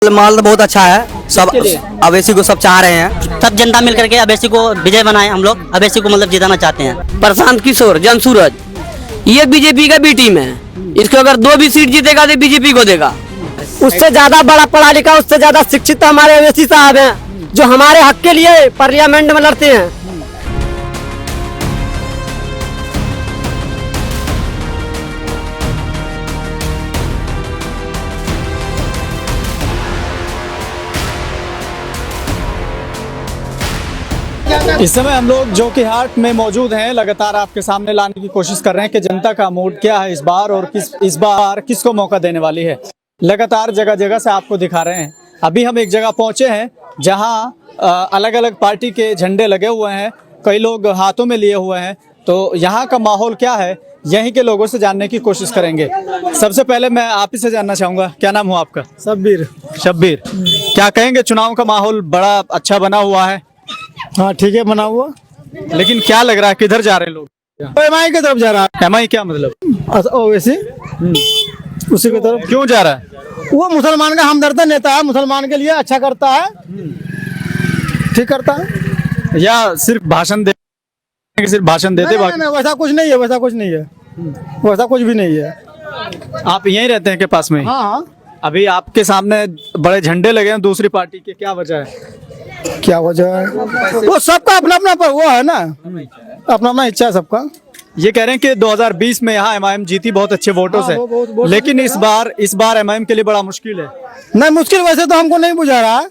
माहौल तो बहुत अच्छा है। सब अवैसी को सब चाह रहे हैं। सब जनता मिल करके अवैसी को विजय बनाए। हम लोग अवैसी को मतलब जिताना चाहते हैं। प्रशांत किशोर, जनसूरज, ये बीजेपी का बी टीम है। इसको अगर 2 भी सीट जीतेगा तो बीजेपी को देगा। उससे ज्यादा बड़ा पढ़ा लिखा, उससे ज्यादा शिक्षित हमारे अवैसी साहब हैं, जो हमारे हक के लिए पार्लियामेंट में लड़ते हैं। इस समय हम लोग जोकीहाट में मौजूद हैं। लगातार आपके सामने लाने की कोशिश कर रहे हैं कि जनता का मूड क्या है इस बार और इस बार किसको मौका देने वाली है। लगातार जगह जगह से आपको दिखा रहे हैं। अभी हम एक जगह पहुंचे हैं जहां अलग अलग पार्टी के झंडे लगे हुए हैं, कई लोग हाथों में लिए हुए हैं। तो यहाँ का माहौल क्या है, यहीं के लोगों से जानने की कोशिश करेंगे। सबसे पहले मैं आप ही से जानना चाहूंगा, क्या नाम हुआ आपका? शब्बीर। शब्बीर, क्या कहेंगे, चुनाव का माहौल बड़ा अच्छा बना हुआ है? हाँ ठीक है, बना हुआ। लेकिन क्या लग रहा है, किधर जा रहे हैं लोग? एमआई की तरफ जा रहा है। एमआई क्या मतलब? ओवैसी उसी की तरफ। क्यों जा रहा है? वो मुसलमान का हमदर्द नेता है, मुसलमान के लिए अच्छा करता है, ठीक करता है। या सिर्फ भाषण दे, सिर्फ भाषण देते? नहीं, वैसा कुछ नहीं है, वैसा कुछ नहीं है, वैसा कुछ भी नहीं है। आप यहीं रहते हैं के पास में? हाँ। अभी आपके सामने बड़े झंडे लगे हैं दूसरी पार्टी के, क्या वजह है? क्या वजह है? वो सबका अपना अपना वो है ना, अपना अपना इच्छा है सबका। ये कह रहे हैं कि 2020 में यहाँ एमआईएम जीती बहुत अच्छे वोटों से, लेकिन इस बार एमआईएम के लिए बड़ा मुश्किल है। नहीं, मुश्किल वैसे तो हमको नहीं बुझा रहा है,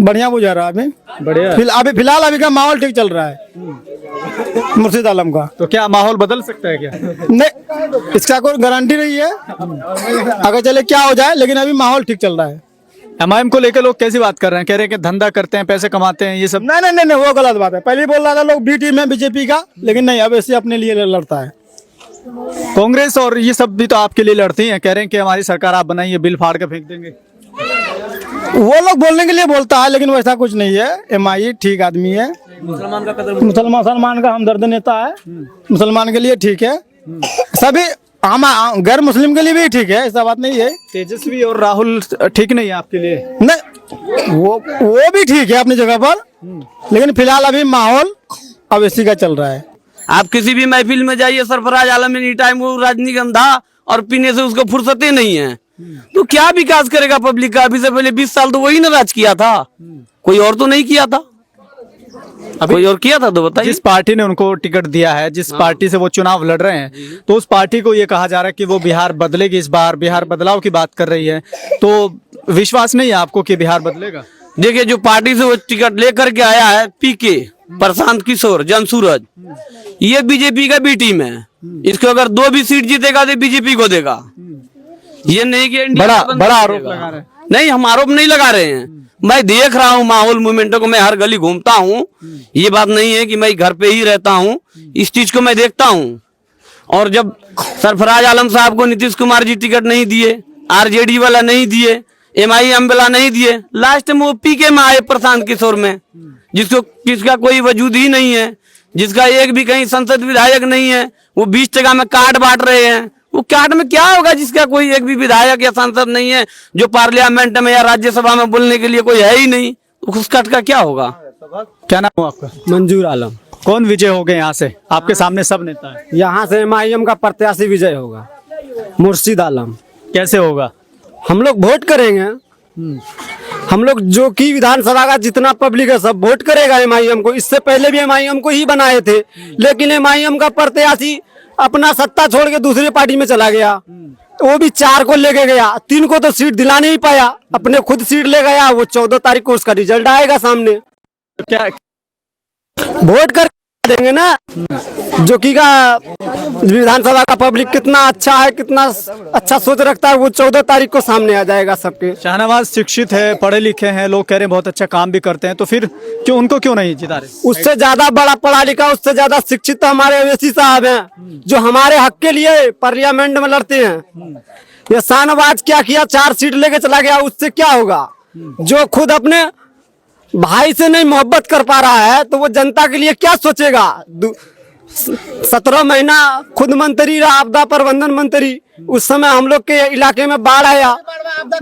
बढ़िया बुझा रहा है अभी। बढ़िया। अभी फिलहाल अभी का माहौल ठीक चल रहा है मुर्शिद आलम का। तो क्या माहौल बदल सकता है क्या? नहीं, इसका कोई गारंटी नहीं है, आगे चले क्या हो जाए, लेकिन अभी माहौल ठीक चल रहा है। एमआईएम को लेकर लोग कैसी बात कर रहे हैं? कह रहे हैं कि धंधा करते हैं, पैसे कमाते हैं, ये सब। नहीं नहीं नहीं, वो गलत बात है। पहले बोल रहा था लोग बी टीम है बीजेपी का, लेकिन नहीं, अब ऐसे अपने लिए लड़ता है। कांग्रेस और ये सब भी तो आपके लिए लड़ती हैं, कह रहे हैं कि हमारी सरकार आप बनाइए, बिल फाड़ के फेंक देंगे। वो लोग बोलने के लिए बोलता है, लेकिन वैसा कुछ नहीं है। एमआई ठीक आदमी है, मुसलमान का हमदर्द नेता है, मुसलमान के लिए ठीक है। सभी हम गैर मुस्लिम के लिए भी ठीक है, ऐसा बात नहीं है। तेजस्वी और राहुल ठीक नहीं है आपके लिए? नहीं, वो भी ठीक है अपनी जगह पर, लेकिन फिलहाल अभी माहौल अवैसी का चल रहा है। आप किसी भी महफिल में जाइए, सरफराज आलम एनी टाइम वो रजनीगंधा और पीने से उसको फुर्सतें नहीं है। तो क्या विकास करेगा पब्लिक का? अभी से पहले 20 साल तो वही ना राज किया था, कोई और तो नहीं किया था। कोई और किया था तो बताइए। जिस पार्टी ने उनको टिकट दिया है, जिस पार्टी से वो चुनाव लड़ रहे हैं, तो उस पार्टी को ये कहा जा रहा है कि वो बिहार बदलेगी, इस बार बिहार बदलाव की बात कर रही है। तो विश्वास नहीं है आपको कि बिहार बदलेगा? देखिए, जो पार्टी से वो टिकट लेकर के आया है पीके, प्रशांत किशोर, जनसूरज, ये बीजेपी का बी टीम है। इसको अगर 2 भी सीट जीतेगा तो बीजेपी को देगा। ये नहीं कि बड़ा आरोप लगा रहे हैं। नहीं, हम आरोप नहीं लगा रहे हैं। मैं देख रहा हूँ माहौल मूवमेंटों को, मैं हर गली घूमता हूँ। ये बात नहीं है कि मैं घर पे ही रहता हूँ, इस चीज को मैं देखता हूँ। और जब सरफराज आलम साहब को नीतीश कुमार जी टिकट नहीं दिए, आरजेडी वाला नहीं दिए, एमआईएम वाला नहीं दिए, लास्ट में वो पीके में आए प्रशांत किशोर में, जिसका कोई वजूद ही नहीं है, जिसका एक भी कहीं संसद विधायक नहीं है। वो 20 जगह में कार्ड बांट रहे हैं। वो कार्ड में क्या होगा जिसका कोई एक भी विधायक या सांसद नहीं है, जो पार्लियामेंट में या राज्यसभा में बोलने के लिए कोई है ही नहीं, उस कार्ड का क्या होगा? क्या नाम है आपका? मंजूर आलम। कौन विजय हो गए यहाँ से? आपके सामने सब नेता है। यहाँ से एमआईएम का प्रत्याशी विजय होगा, मुर्शिद आलम। कैसे होगा? हम लोग वोट करेंगे। हम लोग जो कि विधानसभा का जितना पब्लिक है सब वोट करेगा एमआईएम को। इससे पहले भी एमआईएम को ही बनाए थे, लेकिन एमआईएम का प्रत्याशी अपना सत्ता छोड़ के दूसरी पार्टी में चला गया। वो भी 4 को लेके गया, 3 को तो सीट दिला नहीं पाया, अपने खुद सीट ले गया। वो 14 तारीख को उसका रिजल्ट आएगा सामने। क्या वोट कर देंगे ना, जो कि का विधानसभा का पब्लिक कितना अच्छा है, कितना अच्छा सोच रखता है, वो 14 तारीख को सामने आ जाएगा सबके। शाहनवाज शिक्षित है, पढ़े लिखे हैं, लोग कह रहे हैं बहुत अच्छा काम भी करते हैं, तो फिर उनको क्यों नहीं जिता रहे? उससे ज्यादा बड़ा पढ़ा लिखा, उससे ज्यादा शिक्षित हमारे अवैसी साहब हैं, जो हमारे हक के लिए पार्लियामेंट में लड़ते हैं। ये शाहनवाज क्या किया? 4 सीट लेके चला गया, उससे क्या होगा? जो खुद अपने भाई से नहीं मोहब्बत कर पा रहा है, तो वो जनता के लिए क्या सोचेगा? 17 महीना खुद मंत्री रहा, आपदा प्रबंधन मंत्री। उस समय हम लोग के इलाके में बाढ़ आया,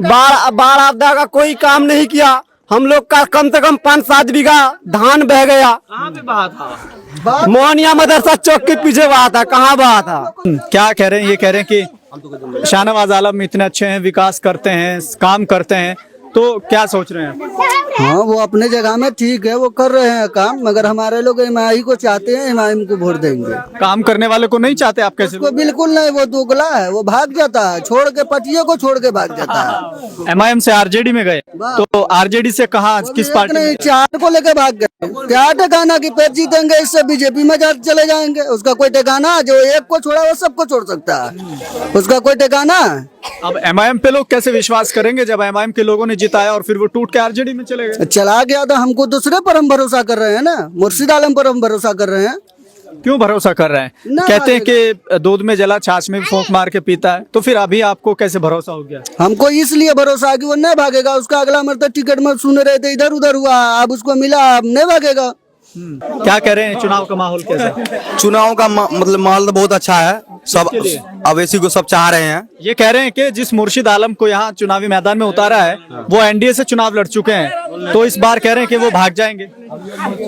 बाढ़ आपदा का कोई काम नहीं किया। हम लोग का कम से कम 5-7 बीघा धान बह गया। कहाँ पे बहा था? मोहनिया मदरसा चौक के पीछे बहा था। कहाँ बहा था? क्या कह रहे हैं? ये कह रहे हैं कि शाहनवाज आलम इतने अच्छे हैं, विकास करते हैं, काम करते हैं, तो क्या सोच रहे हैं? हाँ, वो अपने जगह में ठीक है, वो कर रहे हैं काम, मगर हमारे लोग एमआई को चाहते हैं, एमआई को वोट देंगे। काम करने वाले को नहीं चाहते आप? कैसे? वो बिल्कुल नहीं, वो दोगला है, वो भाग जाता है, छोड़ के पटिया को छोड़ के भाग जाता है। एमआईएम से आरजेडी में गए, तो आरजेडी से कहाँ, किस पार्टी में? नहीं, 4 को लेके भाग गए। क्या ठिकाना की पेट जीतेंगे, इससे बीजेपी में चले जाएंगे। उसका कोई ठिकाना? जो एक को छोड़ा वो सबको छोड़ सकता है, उसका कोई ठिकाना? अब एमआईएम पे लोग कैसे विश्वास करेंगे जब एमआईएम के लोगों ने जिताया और फिर वो टूट के आरजेडी में चले गए? चला गया तो हमको दूसरे पर हम भरोसा कर रहे हैं ना, मुर्शिद आलम पर हम भरोसा कर रहे हैं। क्यों भरोसा कर रहे हैं? ना कहते हैं कि दूध में जला छाछ में भी फूंक मार के पीता है, तो फिर अभी आपको कैसे भरोसा हो गया? हमको इसलिए भरोसा है कि वो नहीं भागेगा। उसका अगला मरतब टिकट में सुन रहे थे, इधर उधर हुआ, अब उसको मिला, अब नहीं भागेगा। क्या कह रहे हैं, चुनाव का माहौल कैसा है? चुनाव का मतलब माहौल तो बहुत अच्छा है। सब अवैसी को सब चाह रहे हैं। ये कह रहे हैं कि जिस मुर्शिद आलम को यहाँ चुनावी मैदान में उतारा है वो एनडीए से चुनाव लड़ चुके हैं, तो इस बार कह रहे हैं कि वो भाग जाएंगे।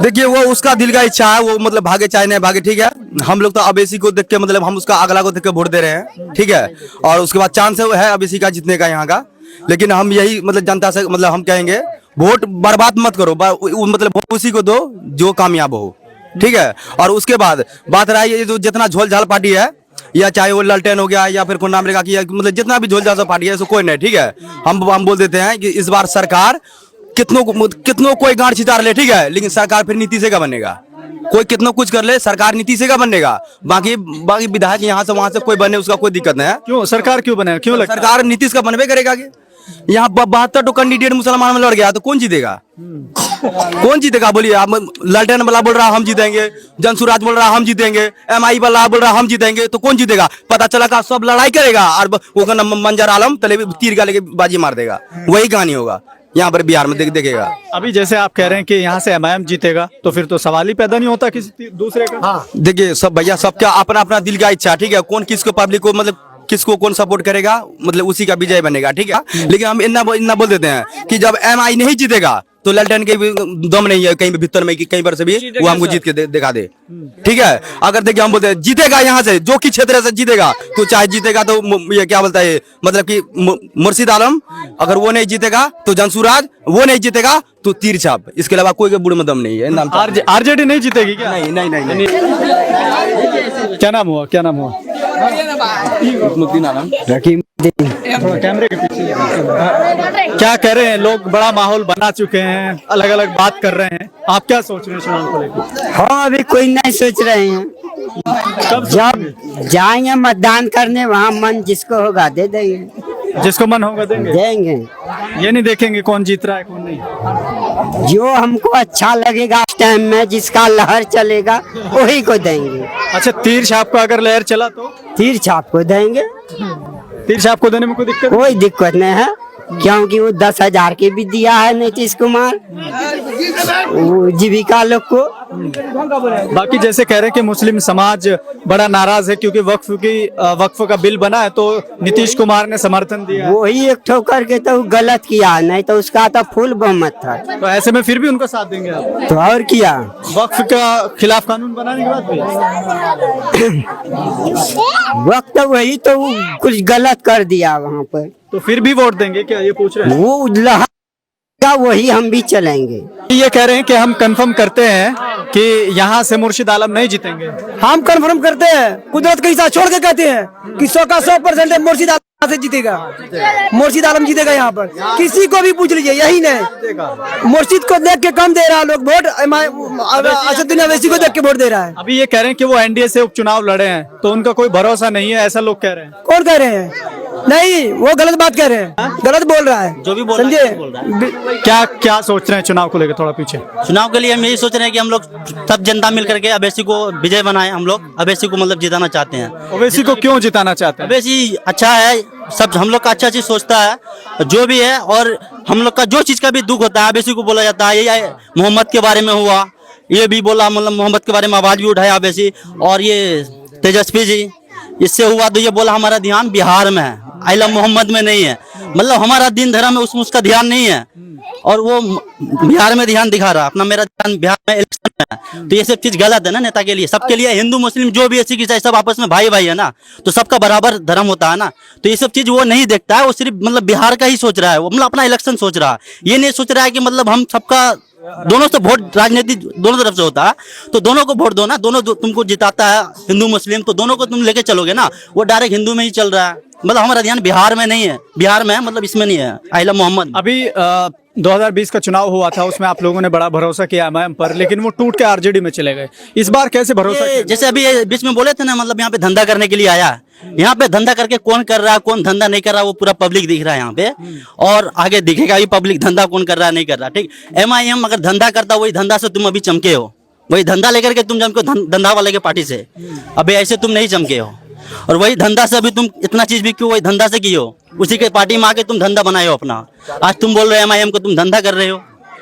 देखिए, वो उसका दिल का इच्छा है, वो मतलब भागे चाहे नहीं भागे, ठीक है। हम लोग तो अवैसी को देख के मतलब हम उसका अगला को देख के वोट दे रहे हैं, ठीक है। और उसके बाद चांस है अवैसी का जीतने का यहाँ का। लेकिन हम यही मतलब जनता से मतलब हम कहेंगे, वोट बर्बाद मत करो, मतलब वोट उसी को दो जो कामयाब हो, ठीक है। और उसके बाद बात रहा ये जो जितना झोल झाल पार्टी है, या चाहे वो ललटेन हो गया या फिर कोई नाम की, मतलब जितना भी झोल झाल पार्टी है, कोई नहीं, ठीक है। हम बोल देते हैं कि इस बार सरकार कितनों कोई गांठ छितार ले, ठीक है, लेकिन सरकार फिर नीति से का बनेगा। कोई कितना कुछ कर ले, सरकार नीति से का बनेगा। बाकी विधायक यहाँ से वहां से कोई बने, उसका कोई दिक्कत नहीं है। क्यों सरकार क्यों बने? क्यों लगता है? सरकार नीतीश का बनवे करेगा कि यहाँ 72 कैंडिडेट मुसलमान में लड़ गया तो कौन जीतेगा? कौन जीतेगा बोलिए आप? ललटेन वाला बोल रहा हम जीतेंगे, जनसुराज बोल रहा हम जीतेंगे, एमआई वाला बोल रहा हम जीतेंगे, तो कौन जीतेगा? पता चला का सब लड़ाई करेगा और वो का मंजर आलम तले तीर का लेके बाजी मार देगा। वही कहानी होगा यहाँ पर बिहार में देखेगा। अभी जैसे आप कह रहे हैं कि यहाँ से एमआईएम जीतेगा, तो फिर तो सवाल ही पैदा नहीं होता किसी दूसरे का। हाँ, देखिए सब भैया, सबका अपना अपना दिल का इच्छा, ठीक है। कौन किसको पब्लिक को मतलब किसको कौन सपोर्ट करेगा, मतलब उसी का विजय बनेगा, ठीक है। लेकिन हम इतना बोल देते हैं कि जब एमआई नहीं जीतेगा तो ललटेन के भी दम नहीं है कहीं भी भीतर में कि कहीं पर से भी वो हमको जीत के दिखा दे, ठीक है। अगर देखिए हम बोलते हैं जीतेगा यहाँ से, जो कि क्षेत्र से जीतेगा, तो चाहे जीतेगा तो ये क्या बोलता है, मतलब कि मुर्शिद आलम, अगर वो नहीं जीतेगा तो जनसुराज, वो नहीं जीतेगा तो तीर छाप, इसके अलावा कोई के बुढ़ में दम नहीं है। आरजेडी नहीं जीतेगी क्या? नहीं। क्या नाम हुआ? क्या नाम हुआ? कैमरे के पीछे। क्या कह रहे हैं लोग? बड़ा माहौल बना चुके हैं, अलग अलग बात कर रहे हैं, आप क्या सोच रहे हैं चुनाव को लेकर? हाँ, अभी कोई नहीं सोच रहे हैं। जब जाएंगे मतदान करने, वहाँ मन जिसको होगा दे देंगे, जिसको मन होगा देंगे। ये नहीं देखेंगे कौन जीत रहा है कौन नहीं। जो हमको अच्छा लगेगा उस टाइम में, जिसका लहर चलेगा वही को देंगे। अच्छा, तीर छाप को अगर लहर चला तो? तीर छाप को देंगे। तीर छाप को देने में कोई दिक्कत नहीं है, क्योंकि वो 10,000 के भी दिया है नीतीश कुमार जीविका लोग को। बाकी जैसे कह रहे हैं कि मुस्लिम समाज बड़ा नाराज है क्योंकि वक्फ का बिल बना है, तो नीतीश कुमार ने समर्थन दिया। वही एक ठोकर के तो गलत किया, नहीं तो उसका तो फुल बहुमत था। तो ऐसे में फिर भी उनका साथ देंगे आप? तो और किया, वक्फ का खिलाफ कानून बनाने के बाद भी वक्त वही तो कुछ गलत कर दिया वहाँ पर, तो फिर भी वोट देंगे क्या, ये पूछ रहे हैं? वो लहर वही हम भी चलेंगे। ये कह रहे हैं कि हम कंफर्म करते हैं कि यहाँ से मुर्शिद आलम नहीं जीतेंगे। हम कंफर्म करते हैं, कुदरत के हिसाब छोड़ के कहते हैं कि 100 का 100% मुर्शिद आलम से जीतेगा। मुर्शिद आलम जीतेगा यहाँ पर, किसी को भी पूछ लीजिए, यही नहीं। मुर्शिद को देख के कम दे रहा है लोग वोट, असदुद्दीन अवैसी को देख के वोट दे रहा है। अभी ये कह रहे हैं कि वो एनडीए से उपचुनाव लड़े हैं, तो उनका कोई भरोसा नहीं है, ऐसा लोग कह रहे हैं। कौन कह रहे हैं? नहीं, वो गलत बात कह रहे हैं, गलत बोल रहा है, जो भी बोल रहा है, बोल रहा है। क्या सोच रहे हैं चुनाव को लेकर? थोड़ा पीछे। चुनाव के लिए हम यही सोच रहे हैं कि हम लोग सब जनता मिल करके अवैसी को विजय बनाए। हम लोग अवैसी को मतलब जिताना चाहते हैं। अवैसी को क्यों जिताना चाहते हैं? अवैसी अच्छा है, सब हम लोग का अच्छा चीज सोचता है जो भी है, और हम लोग का जो चीज का भी दुख होता है अवैसी को बोला जाता है। ये मोहम्मद के बारे में हुआ ये भी बोला, मतलब मोहम्मद के बारे में आवाज भी उठाया अवैसी। और ये तेजस्वी जी, इससे हुआ तो ये बोला हमारा ध्यान बिहार में है, आई लव मोहम्मद में नहीं है। मतलब हमारा दिन धर्म है, उसमें उसका ध्यान नहीं है, और वो बिहार में ध्यान दिखा रहा, अपना मेरा ध्यान बिहार में इलेक्शन में है। तो ये सब चीज गलत है ना नेता के लिए, सबके लिए, हिंदू मुस्लिम जो भी ऐसी की सब आपस में भाई भाई है ना, तो सबका बराबर धर्म होता है ना। तो ये सब चीज वो नहीं देखता है, वो सिर्फ मतलब बिहार का ही सोच रहा है, वो मतलब अपना इलेक्शन सोच रहा है। ये नहीं सोच रहा है कि मतलब हम सबका, दोनों से वोट, राजनीति दोनों तरफ से होता है, तो दोनों को वोट दो ना, दोनों तुमको जिताता है हिंदू मुस्लिम, तो दोनों को तुम लेके चलोगे ना। वो डायरेक्ट हिंदू में ही चल रहा है, मतलब हमारा ध्यान बिहार में नहीं है, बिहार में है, मतलब इसमें नहीं है आई लव मोहम्मद। अभी 2020 का चुनाव हुआ था, उसमें आप लोगों ने बड़ा भरोसा किया एमआईएम पर, लेकिन वो टूट के आरजेडी में चले गए। इस बार कैसे भरोसा किया? जैसे अभी ये बीच में बोले थे ना, मतलब यहाँ पे धंधा करने के लिए आया है, यहाँ पे धंधा करके कौन कर रहा है, कौन धंधा नहीं कर रहा, वो पूरा पब्लिक दिख रहा है यहाँ पे, और आगे दिखेगा भी पब्लिक धंधा कौन कर रहा है नहीं कर रहा। ठीक, एमआईएम अगर धंधा करता, वही धंधा से तुम अभी चमके हो, वही धंधा लेकर के तुम चमके हो, धंधा वाले के पार्टी से। अभी ऐसे तुम नहीं चमके हो, और वही धंधा से अभी तुम इतना चीज भी क्यों, वही धंधा से की हो, उसी के पार्टी में आके तुम धंधा बनाए हो अपना। आज तुम बोल रहे हो एमआईएम को तुम धंधा कर रहे हो,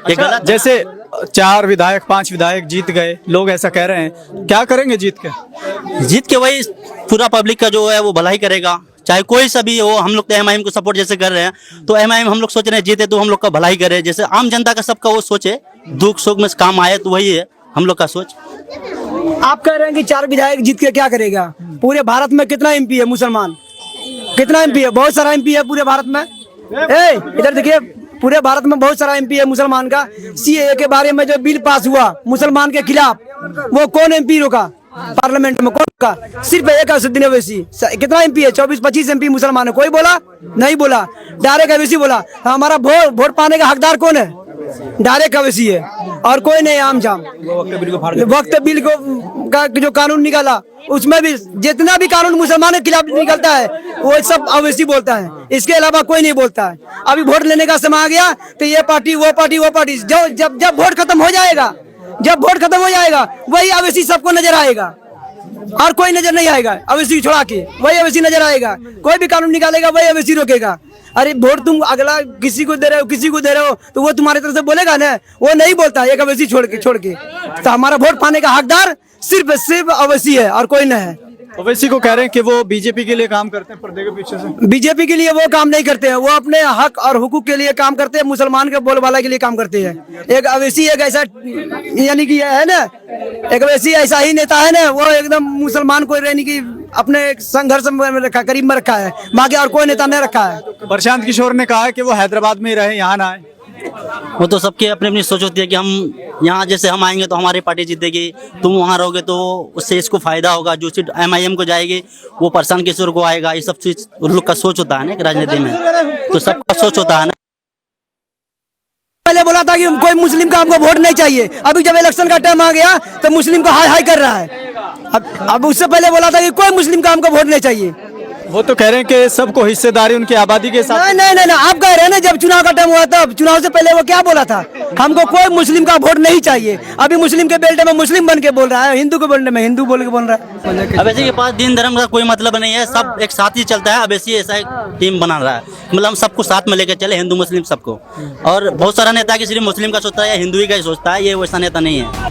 ये अच्छा, गलत। जैसे 4 विधायक 5 विधायक जीत गए, लोग ऐसा कह रहे हैं, क्या करेंगे जीत के? जीत के वही पूरा पब्लिक का जो है वो भलाई करेगा, चाहे कोई सा भी हो। हम लोग तो एमआईएम को सपोर्ट जैसे कर रहे हैं, तो एमआईएम हम लोग सोच रहे हैं जीते तो हम लोग का भलाई करे, जैसे आम जनता का सबका वो सोचे, दुख सुख में काम आए, तो वही है हम लोग का सोच। आप कह रहे हैं कि 4 विधायक जीत के क्या करेगा? पूरे भारत में कितना एमपी है मुसलमान? कितना एमपी है? बहुत सारा एमपी है पूरे भारत में। इधर देखिए, पूरे भारत में बहुत सारा एमपी है मुसलमान का। सीएए के बारे में जो बिल पास हुआ मुसलमान के खिलाफ, वो कौन एमपी रोका पार्लियामेंट में? कौन रोका? सिर्फ एक असदुद्दीन ओवैसी। कितना एमपी है? 24-25 एमपी मुसलमान है। कोई बोला? नहीं बोला, डायरेक्ट ओवैसी बोला। हमारा वोट पाने का हकदार कौन है? डायरेक्ट ओवैसी है, और कोई नहीं। आम जाम वक्त बिल को का जो कानून निकाला, उसमें भी जितना भी कानून मुसलमानों के खिलाफ निकलता है वो सब ओवैसी बोलता है, इसके अलावा कोई नहीं बोलता है। अभी वोट लेने का समय आ गया तो ये पार्टी वो पार्टी वो पार्टी, जब वोट खत्म हो जाएगा, जब वोट खत्म हो जाएगा, वही ओवैसी सबको नजर आएगा, और कोई नजर नहीं आएगा। ओवैसी छोड़ा के वही ओवैसी नजर आएगा, कोई भी कानून निकालेगा वही ओवैसी रोकेगा। अरे वोट तुम अगला किसी को दे रहे हो, किसी को दे रहे हो, तो वो तुम्हारी तरफ से बोलेगा ना, वो नहीं बोलता, एक ओवैसी छोड़ के। तो हमारा वोट पाने का हकदार सिर्फ ओवैसी है, और कोई नहीं है। ओवैसी को कह रहे हैं कि वो बीजेपी के लिए काम करते हैं, पर्दे के पीछे से। बीजेपी के लिए वो काम नहीं करते हैं, वो अपने हक और हुकूक के लिए काम करते हैं, मुसलमान के बोलबाला के लिए काम करते हैं। एक ओवैसी एक ऐसा, यानी कि है ना, एक ओवैसी ऐसा ही नेता है ना, वो एकदम मुसलमान को यानी कि अपने संघर्ष में रखा, करीब में रखा है, बाकी और कोई नेता नहीं रखा है। प्रशांत किशोर ने कहा है कि वो हैदराबाद में ही रहे, यहाँ ना आए। वो तो सबकी अपनी अपनी सोच होती है कि हम यहाँ जैसे हम आएंगे तो हमारी पार्टी जीतेगी, तुम वहाँ रहोगे तो उससे इसको फायदा होगा, जो सीट एमआईएम को जाएगी वो प्रशांत किशोर को आएगा। ये सब चीज उन लोग का सोच होता है ना राजनीति में, तो सबका सोच होता है ना। पहले बोला था कि कोई मुस्लिम का हमको वोट नहीं चाहिए, अभी जब इलेक्शन का टाइम आ गया तो मुस्लिम को हाई हाई कर रहा है। अब उससे पहले बोला था कि कोई मुस्लिम का हमको वोट नहीं चाहिए। वो तो कह रहे हैं कि सबको हिस्सेदारी उनकी आबादी के साथ। नहीं, आप कह रहे हैं ना, जब चुनाव का टाइम हुआ था, चुनाव से पहले वो क्या बोला था? हमको कोई मुस्लिम का वोट नहीं चाहिए। अभी मुस्लिम के बेल्ट में मुस्लिम बन के बोल रहा है, हिंदू के बेल्ट में हिंदू बोल के बोल रहा है। अवैसी के पास दिन धर्म का कोई मतलब नहीं है, सब एक साथ ही चलता है। अवैसी ऐसा एक टीम बना रहा है, मतलब हम सबको साथ में लेकर चले, हिंदू मुस्लिम सबको। और बहुत सारा नेता की सिर्फ मुस्लिम का सोचता है या हिंदू ही का ही सोचता है, ये वैसा नेता नहीं है।